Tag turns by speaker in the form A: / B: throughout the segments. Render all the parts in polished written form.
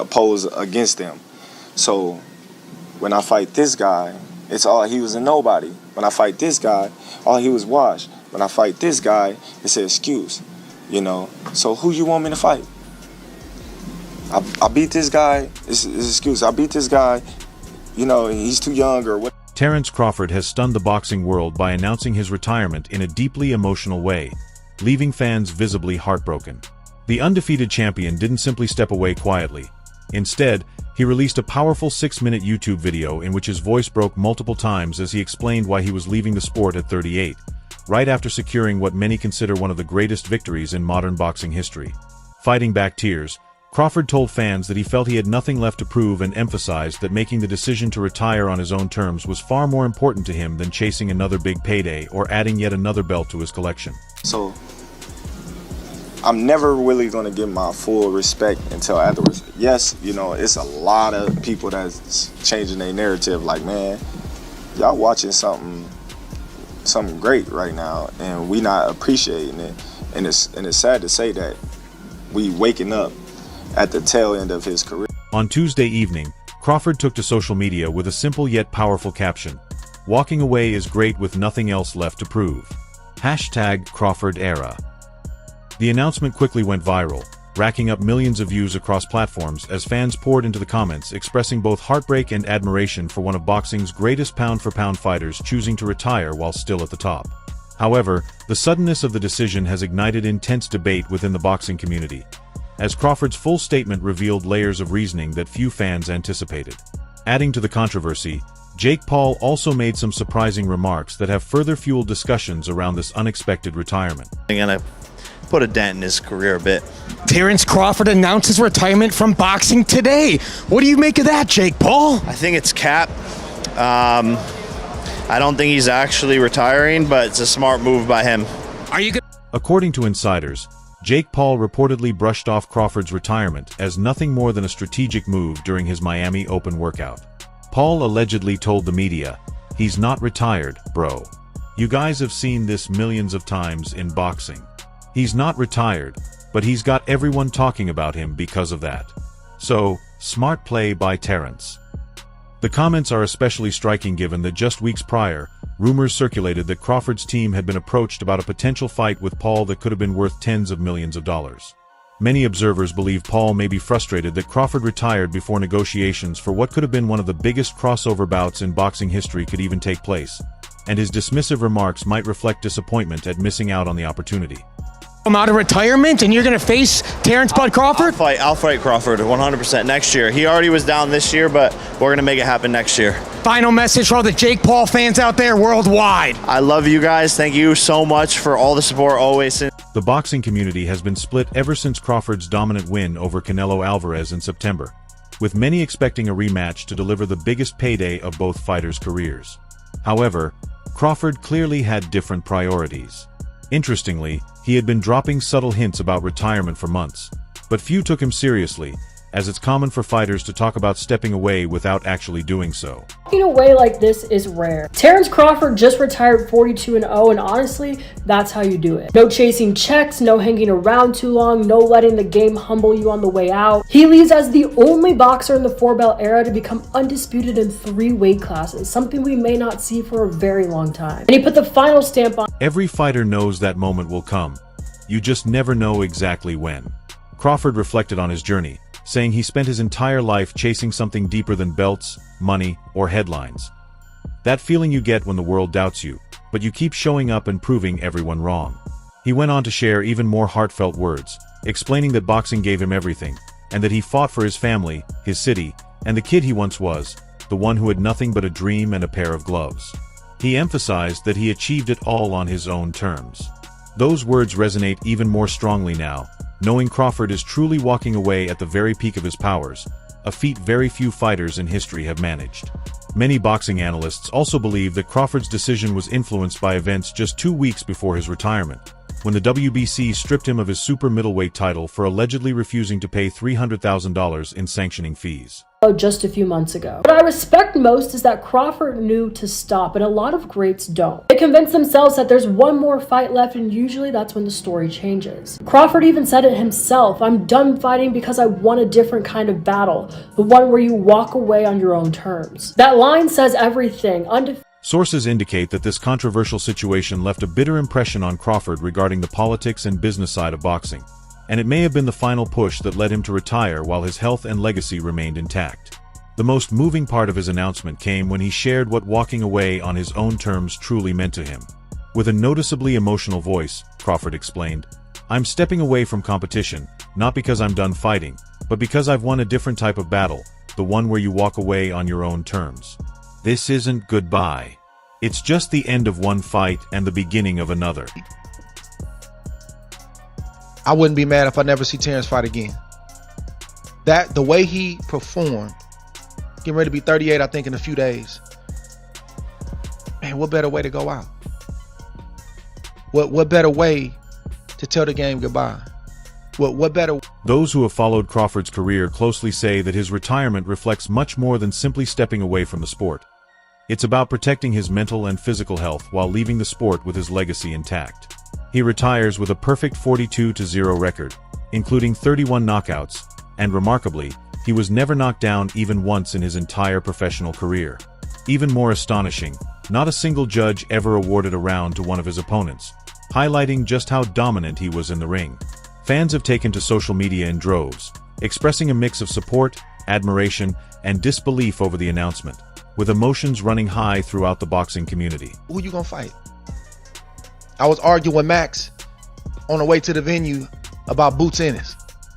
A: oppose against them. So when I fight this guy, it's all he was a nobody. When I fight this guy, all he was washed. When I fight this guy, it's an excuse, you know. So who you want me to fight? I beat this guy, it's an excuse. I beat this guy, you know, he's too young or what.
B: Terence Crawford has stunned the boxing world by announcing his retirement in a deeply emotional way, leaving fans visibly heartbroken. The undefeated champion didn't simply step away quietly. Instead, he released a powerful 6-minute YouTube video in which his voice broke multiple times as he explained why he was leaving the sport at 38, right after securing what many consider one of the greatest victories in modern boxing history. Fighting back tears, Crawford told fans that he felt he had nothing left to prove and emphasized that making the decision to retire on his own terms was far more important to him than chasing another big payday or adding yet another belt to his collection.
A: So I'm never really going to give my full respect until afterwards. Yes, you know, it's a lot of people that's changing their narrative. Like, man, y'all watching something great right now, and we not appreciating it. And it's sad to say that we waking up at the tail end of his career.
B: On Tuesday evening, Crawford took to social media with a simple yet powerful caption: "Walking away is great with nothing else left to prove. #CrawfordEra." The announcement quickly went viral, racking up millions of views across platforms as fans poured into the comments expressing both heartbreak and admiration for one of boxing's greatest pound-for-pound fighters choosing to retire while still at the top. However, the suddenness of the decision has ignited intense debate within the boxing community, as Crawford's full statement revealed layers of reasoning that few fans anticipated. Adding to the controversy, Jake Paul also made some surprising remarks that have further fueled discussions around this unexpected retirement.
C: I'm gonna put a dent in his career a bit.
D: Terence Crawford announces retirement from boxing today. What do you make of that, Jake Paul?
C: I think it's cap. I don't think he's actually retiring, but it's a smart move by him.
D: Are you good?
B: According to insiders, Jake Paul reportedly brushed off Crawford's retirement as nothing more than a strategic move during his Miami Open workout. Paul allegedly told the media, "He's not retired, bro. You guys have seen this millions of times in boxing. He's not retired, but he's got everyone talking about him because of that." So, smart play by Terence. The comments are especially striking given that just weeks prior, rumors circulated that Crawford's team had been approached about a potential fight with Paul that could have been worth tens of millions of dollars. Many observers believe Paul may be frustrated that Crawford retired before negotiations for what could have been one of the biggest crossover bouts in boxing history could even take place, and his dismissive remarks might reflect disappointment at missing out on the opportunity.
D: I'm out of retirement and you're going to face Terence Bud Crawford?
C: I'll fight Crawford 100% next year. He already was down this year, but we're going to make it happen next year.
D: Final message for all the Jake Paul fans out there worldwide.
C: I love you guys. Thank you so much for all the support always.
B: The boxing community has been split ever since Crawford's dominant win over Canelo Alvarez in September, with many expecting a rematch to deliver the biggest payday of both fighters' careers. However, Crawford clearly had different priorities. Interestingly, he had been dropping subtle hints about retirement for months, but few took him seriously, as it's common for fighters to talk about stepping away without actually doing so.
E: Walking away like this is rare. Terence Crawford just retired 42-0, and honestly, that's how you do it. No chasing checks, no hanging around too long, no letting the game humble you on the way out. He leaves as the only boxer in the 4-belt era to become undisputed in 3 weight classes, something we may not see for a very long time. And he put the final stamp on.
B: Every fighter knows that moment will come. You just never know exactly when. Crawford reflected on his journey, saying he spent his entire life chasing something deeper than belts, money, or headlines. That feeling you get when the world doubts you, but you keep showing up and proving everyone wrong. He went on to share even more heartfelt words, explaining that boxing gave him everything, and that he fought for his family, his city, and the kid he once was, the one who had nothing but a dream and a pair of gloves. He emphasized that he achieved it all on his own terms. Those words resonate even more strongly now, knowing Crawford is truly walking away at the very peak of his powers, a feat very few fighters in history have managed. Many boxing analysts also believe that Crawford's decision was influenced by events just 2 weeks before his retirement, when the WBC stripped him of his super middleweight title for allegedly refusing to pay $300,000 in sanctioning fees.
E: just a few months ago. What I respect most is that Crawford knew to stop, and a lot of greats don't. They convince themselves that there's one more fight left, and usually that's when the story changes. Crawford even said it himself, "I'm done fighting because I want a different kind of battle, the one where you walk away on your own terms." That line says everything.
B: Sources indicate that this controversial situation left a bitter impression on Crawford regarding the politics and business side of boxing, and it may have been the final push that led him to retire while his health and legacy remained intact. The most moving part of his announcement came when he shared what walking away on his own terms truly meant to him. With a noticeably emotional voice, Crawford explained, "I'm stepping away from competition, not because I'm done fighting, but because I've won a different type of battle, the one where you walk away on your own terms. This isn't goodbye. It's just the end of one fight and the beginning of another."
F: I wouldn't be mad if I never see Terence fight again. The way he performed, getting ready to be 38, I think, in a few days. Man, what better way to go out? What better way to tell the game goodbye? What better?
B: Those who have followed Crawford's career closely say that his retirement reflects much more than simply stepping away from the sport. It's about protecting his mental and physical health while leaving the sport with his legacy intact. He retires with a perfect 42-0 record, including 31 knockouts, and remarkably, he was never knocked down even once in his entire professional career. Even more astonishing, not a single judge ever awarded a round to one of his opponents, highlighting just how dominant he was in the ring. Fans have taken to social media in droves, expressing a mix of support, admiration, and disbelief over the announcement, with emotions running high throughout the boxing community.
F: Who you gonna fight? I was arguing with Max on the way to the venue about Boots Ennis.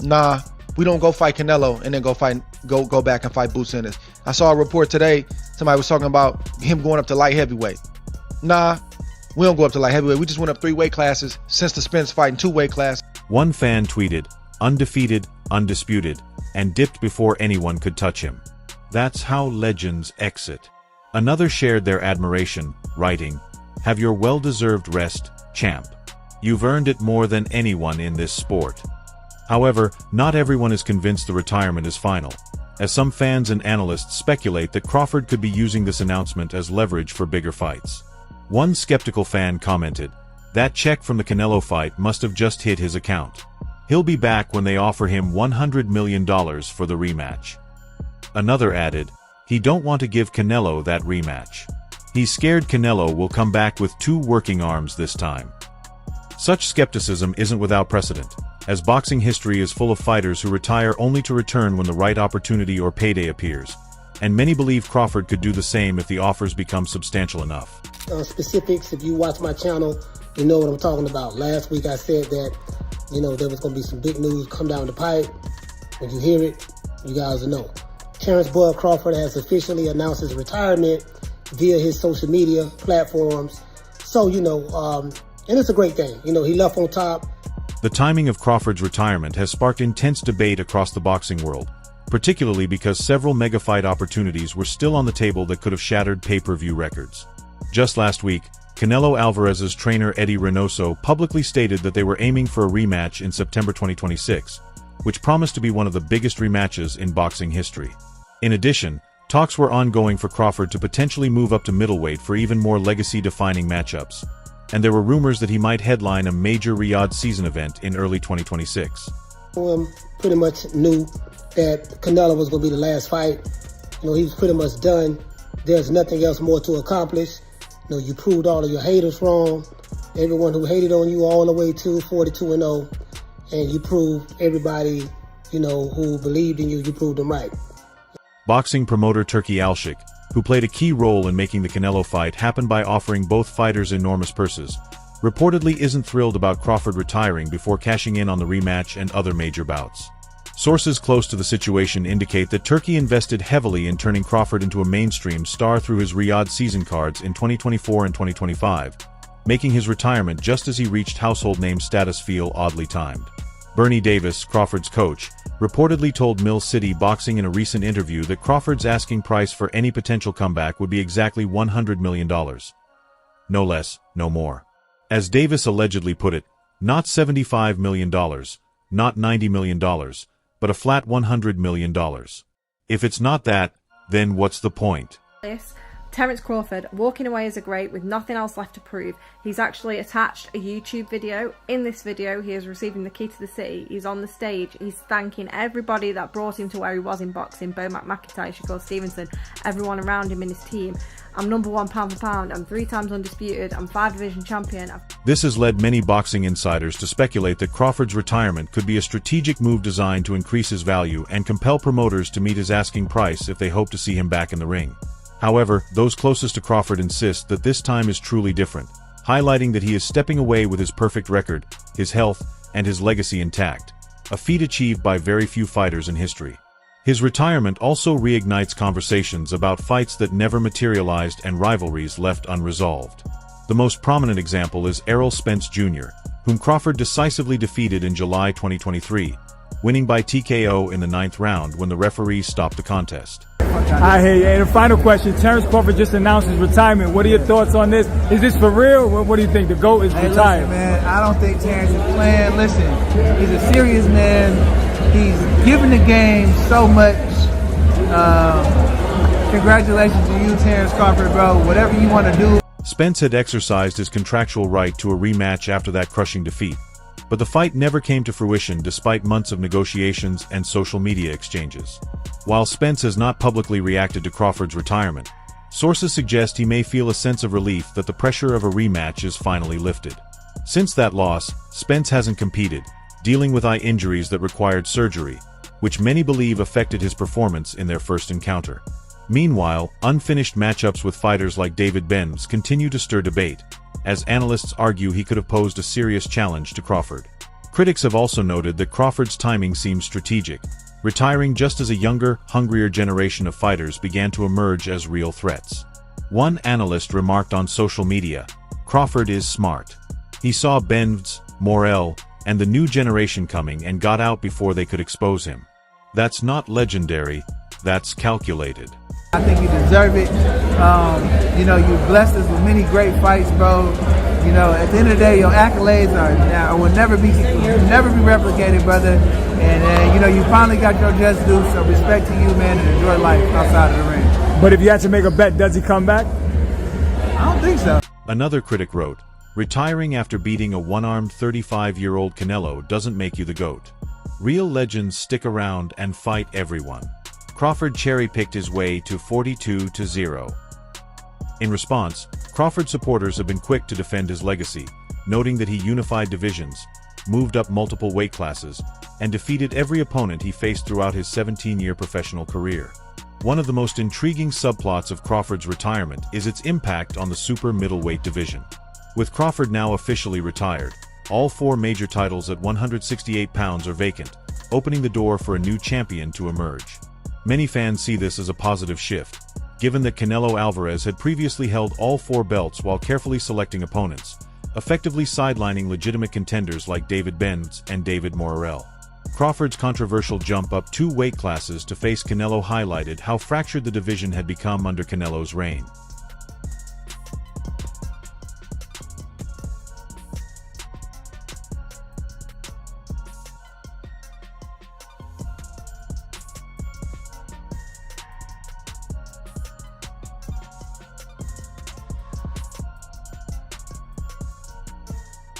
F: Nah, we don't go fight Canelo and then go back and fight Boots Ennis. I saw a report today, somebody was talking about him going up to light heavyweight. Nah, we don't go up to light heavyweight. We just went up 3 weight classes since the Spence fight in 2 weight classes.
B: One fan tweeted, "Undefeated, undisputed, and dipped before anyone could touch him. That's how legends exit." Another shared their admiration, writing, "Have your well-deserved rest, champ. You've earned it more than anyone in this sport." However, not everyone is convinced the retirement is final, as some fans and analysts speculate that Crawford could be using this announcement as leverage for bigger fights. One skeptical fan commented, "That check from the Canelo fight must have just hit his account. He'll be back when they offer him $100 million for the rematch." Another added, "He don't want to give Canelo that rematch. He's scared Canelo will come back with 2 working arms this time." Such skepticism isn't without precedent, as boxing history is full of fighters who retire only to return when the right opportunity or payday appears, and many believe Crawford could do the same if the offers become substantial enough.
G: Specifics, if you watch my channel, you know what I'm talking about. Last week I said that, there was going to be some big news come down the pipe. When you hear it, you guys will know. Terence Bud Crawford has officially announced his retirement via his social media platforms. So, and it's a great thing. He left on top.
B: The timing of Crawford's retirement has sparked intense debate across the boxing world, particularly because several mega-fight opportunities were still on the table that could have shattered pay-per-view records. Just last week, Canelo Alvarez's trainer Eddie Reynoso publicly stated that they were aiming for a rematch in September 2026, which promised to be one of the biggest rematches in boxing history. In addition, talks were ongoing for Crawford to potentially move up to middleweight for even more legacy-defining matchups, and there were rumors that he might headline a major Riyadh season event in early 2026.
G: Pretty much knew that Canelo was going to be the last fight. He was pretty much done. There's nothing else more to accomplish. You proved all of your haters wrong. Everyone who hated on you all the way to 42-0. And you proved everybody, who believed in you, you proved them right.
B: Boxing promoter Turki Alshik, who played a key role in making the Canelo fight happen by offering both fighters enormous purses, reportedly isn't thrilled about Crawford retiring before cashing in on the rematch and other major bouts. Sources close to the situation indicate that Turki invested heavily in turning Crawford into a mainstream star through his Riyadh season cards in 2024 and 2025, making his retirement just as he reached household name status feel oddly timed. Bernie Davis, Crawford's coach, reportedly told Mill City Boxing in a recent interview that Crawford's asking price for any potential comeback would be exactly $100 million. No less, no more. As Davis allegedly put it, not $75 million, not $90 million, but a flat $100 million. If it's not that, then what's the point?
H: This Terence Crawford walking away as a great with nothing else left to prove. He's actually attached a YouTube video. In this video, he is receiving the key to the city. He's on the stage. He's thanking everybody that brought him to where he was in boxing. Bo McIntyre, Shakur Stevenson, everyone around him in his team. I'm #1 pound for pound. I'm 3 times undisputed. I'm 5-division champion.
B: This has led many boxing insiders to speculate that Crawford's retirement could be a strategic move designed to increase his value and compel promoters to meet his asking price if they hope to see him back in the ring. However, those closest to Crawford insist that this time is truly different, highlighting that he is stepping away with his perfect record, his health, and his legacy intact, a feat achieved by very few fighters in history. His retirement also reignites conversations about fights that never materialized and rivalries left unresolved. The most prominent example is Errol Spence Jr., whom Crawford decisively defeated in July 2023, winning by TKO in the 9th round when the referee stopped the contest.
I: I hear you. And the final question, Terence Crawford just announced his retirement. What are your thoughts on this? Is this for real? What do you think? The GOAT is retired.
J: Listen, man, I don't think Terence is playing. Listen, he's a serious man. He's given the game so much. Congratulations to you, Terence Crawford, bro. Whatever you want to do.
B: Spence had exercised his contractual right to a rematch after that crushing defeat, but the fight never came to fruition despite months of negotiations and social media exchanges. While Spence has not publicly reacted to Crawford's retirement, sources suggest he may feel a sense of relief that the pressure of a rematch is finally lifted. Since that loss, Spence hasn't competed, dealing with eye injuries that required surgery, which many believe affected his performance in their first encounter. Meanwhile, unfinished matchups with fighters like David Benz continue to stir debate, as analysts argue he could have posed a serious challenge to Crawford. Critics have also noted that Crawford's timing seems strategic, retiring just as a younger, hungrier generation of fighters began to emerge as real threats. One analyst remarked on social media, "Crawford is smart. He saw Benz, Morrell, and the new generation coming and got out before they could expose him. That's not legendary, that's calculated."
J: I think you deserve it. You blessed us with many great fights, bro. At the end of the day, your accolades will never be replicated, brother. And you finally got your just due. So respect to you, man, and enjoy life outside of the ring.
I: But if you had to make a bet, does he come back?
J: I don't think so.
B: Another critic wrote, "Retiring after beating a one-armed 35-year-old Canelo doesn't make you the GOAT. Real legends stick around and fight everyone." Crawford cherry-picked his way to 42-0. In response, Crawford supporters have been quick to defend his legacy, noting that he unified divisions, moved up multiple weight classes, and defeated every opponent he faced throughout his 17-year professional career. One of the most intriguing subplots of Crawford's retirement is its impact on the super middleweight division. With Crawford now officially retired, all 4 major titles at 168 pounds are vacant, opening the door for a new champion to emerge. Many fans see this as a positive shift, given that Canelo Alvarez had previously held all 4 belts while carefully selecting opponents, effectively sidelining legitimate contenders like David Benz and David Morrell. Crawford's controversial jump up 2 weight classes to face Canelo highlighted how fractured the division had become under Canelo's reign.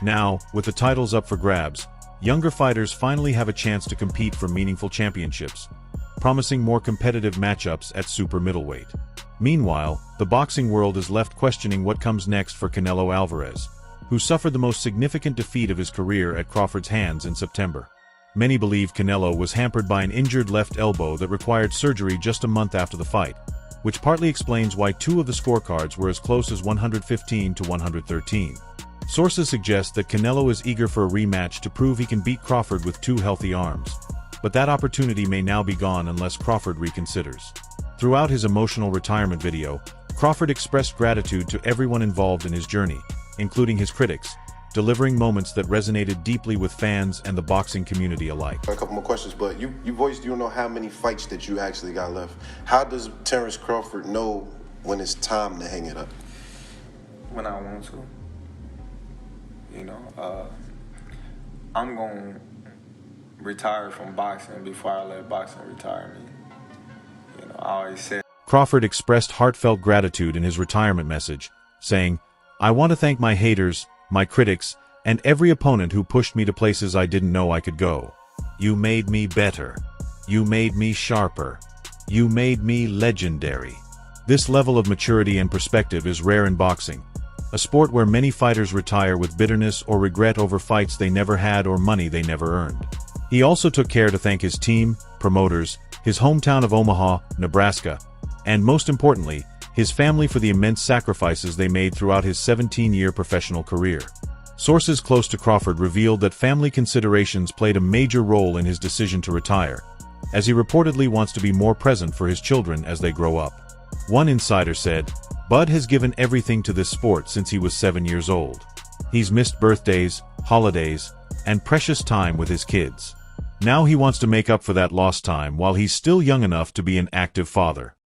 B: Now, with the titles up for grabs, younger fighters finally have a chance to compete for meaningful championships, promising more competitive matchups at super middleweight. Meanwhile, the boxing world is left questioning what comes next for Canelo Alvarez, who suffered the most significant defeat of his career at Crawford's hands in September. Many believe Canelo was hampered by an injured left elbow that required surgery just a month after the fight, which partly explains why 2 of the scorecards were as close as 115 to 113. Sources suggest that Canelo is eager for a rematch to prove he can beat Crawford with 2 healthy arms, but that opportunity may now be gone unless Crawford reconsiders. Throughout his emotional retirement video, Crawford expressed gratitude to everyone involved in his journey, including his critics, delivering moments that resonated deeply with fans and the boxing community alike.
K: A couple more questions, but you don't know how many fights that you actually got left. How does Terence Crawford know when it's time to hang it up?
L: When I want to. I'm going to retire from boxing before I let boxing retire me. I always said.
B: Crawford expressed heartfelt gratitude in his retirement message, saying, "I want to thank my haters, my critics, and every opponent who pushed me to places I didn't know I could go. You made me better. You made me sharper. You made me legendary." This level of maturity and perspective is rare in boxing, a sport where many fighters retire with bitterness or regret over fights they never had or money they never earned. He also took care to thank his team, promoters, his hometown of Omaha, Nebraska, and most importantly, his family for the immense sacrifices they made throughout his 17-year professional career. Sources close to Crawford revealed that family considerations played a major role in his decision to retire, as he reportedly wants to be more present for his children as they grow up. One insider said, "Bud has given everything to this sport since he was 7 years old. He's missed birthdays, holidays, and precious time with his kids. Now he wants to make up for that lost time while he's still young enough to be an active father."